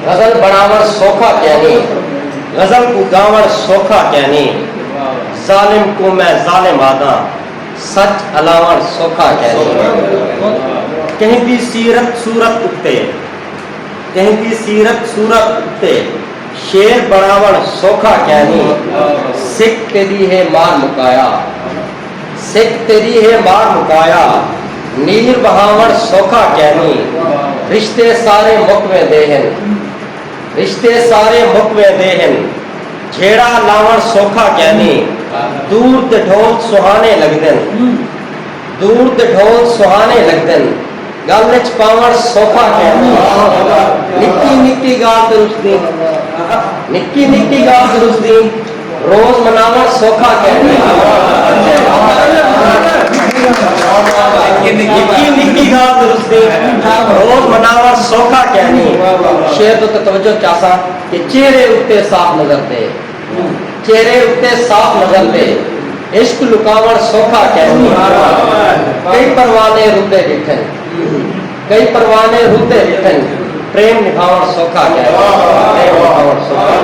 गजल बनावर सोखा कहनी, गजल को गावर सोखा कहनी, जालिम को मैं जालिम आदा, सच अलावर सोखा कहनी। कहीं भी सीरत सूरत उठते, कहीं भी सीरत सूरत उठते, शेर बनावर सोखा कहनी, सिख तेरी है मार मुकाया, सिख तेरी है मार मुकाया, नीर बहावर सोखा कहनी, रिश्ते सारे मुकवे देहन, रिश्ते सारे मुकवे देहन, झेड़ा लावण सोखा कहनी, दूर ते ढोल सुहाने लगदन, दूर ते ढोल सुहाने लगदन, गल विच पावण सोखा कहनी। निक्की निक्की गाल दुरुस्ती, निक्की निक्की गाल दुरुस्ती, रोज मनावण सोखा कहनी। निक्की निक्की गाल दुरुस्ती, रोज मनावण सोखा कहनी। शेर तो तवज्जो चासा कि चेहरे उत्ते साफ नजर दे, चेहरे उत्ते साफ नजर दे, इश्क लुकावण सोखा कहनी। कई परवाने रुते डिठन, कई परवाने रुते डिठन, प्रेम निभावण सोखा कहनी। प्रेम निभावण सोखा।